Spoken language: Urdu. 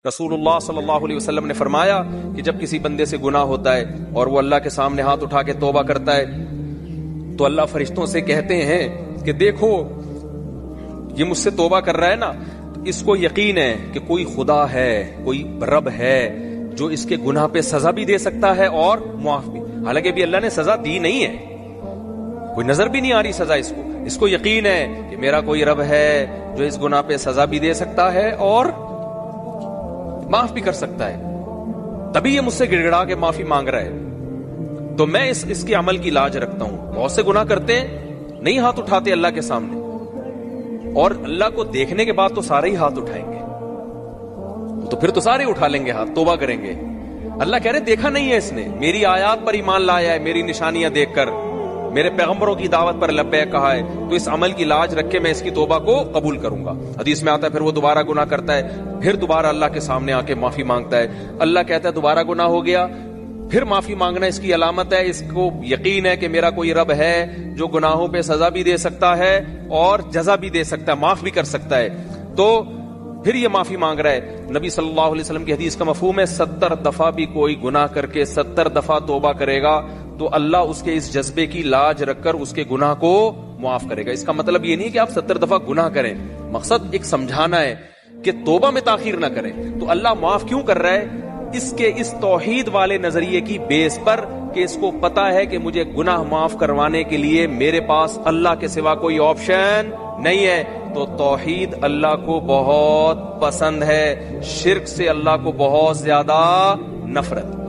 رسول اللہ صلی اللہ علیہ وسلم نے فرمایا کہ جب کسی بندے سے گناہ ہوتا ہے اور وہ اللہ کے سامنے ہاتھ اٹھا کے توبہ کرتا ہے تو اللہ فرشتوں سے کہتے ہیں کہ دیکھو یہ مجھ سے توبہ کر رہا ہے نا، تو اس کو یقین ہے کہ کوئی خدا ہے، کوئی رب ہے جو اس کے گناہ پہ سزا بھی دے سکتا ہے اور معاف بھی۔ حالانکہ بھی اللہ نے سزا دی نہیں ہے، کوئی نظر بھی نہیں آ رہی سزا اس کو یقین ہے کہ میرا کوئی رب ہے جو اس گناہ پہ سزا بھی دے سکتا ہے اور معاف بھی کر سکتا ہے، تبھی یہ مجھ سے گڑ گڑا کے معافی مانگ رہا ہے۔ تو میں اس کے عمل کی لاج رکھتا ہوں۔ بہت سے گناہ کرتے ہیں، نہیں ہاتھ اٹھاتے اللہ کے سامنے، اور اللہ کو دیکھنے کے بعد تو سارے ہی ہاتھ اٹھائیں گے، تو پھر تو سارے اٹھا لیں گے ہاتھ، توبہ کریں گے۔ اللہ کہہ رہے دیکھا نہیں ہے اس نے، میری آیات پر ایمان لایا ہے، میری نشانیاں دیکھ کر، میرے پیغمبروں کی دعوت پر لبیک کہا ہے، تو اس عمل کی لاج رکھ کے میں اس کی توبہ کو قبول کروں گا۔ حدیث میں آتا ہے پھر وہ دوبارہ گناہ کرتا ہے، پھر دوبارہ اللہ کے سامنے آ کے معافی مانگتا ہے، اللہ کہتا ہے دوبارہ گناہ ہو گیا، پھر معافی مانگنا اس کی علامت ہے، اس کو یقین ہے کہ میرا کوئی رب ہے جو گناہوں پہ سزا بھی دے سکتا ہے اور جزا بھی دے سکتا ہے، معاف بھی کر سکتا ہے، تو پھر یہ معافی مانگ رہا ہے۔ نبی صلی اللہ علیہ وسلم کی حدیث کا مفہوم ہے 70 دفعہ بھی کوئی گناہ کر کے 70 دفعہ توبہ کرے گا تو اللہ اس کے اس جذبے کی لاج رکھ کر اس کے گناہ کو معاف کرے گا۔ اس کا مطلب یہ نہیں کہ آپ 70 دفعہ گناہ کریں، مقصد ایک سمجھانا ہے کہ توبہ میں تاخیر نہ کریں۔ تو اللہ معاف کیوں کر رہا ہے؟ اس کے اس توحید والے نظریے کی بیس پر کہ اس کو پتا ہے کہ مجھے گناہ معاف کروانے کے لیے میرے پاس اللہ کے سوا کوئی آپشن نہیں ہے۔ تو توحید اللہ کو بہت پسند ہے، شرک سے اللہ کو بہت زیادہ نفرت۔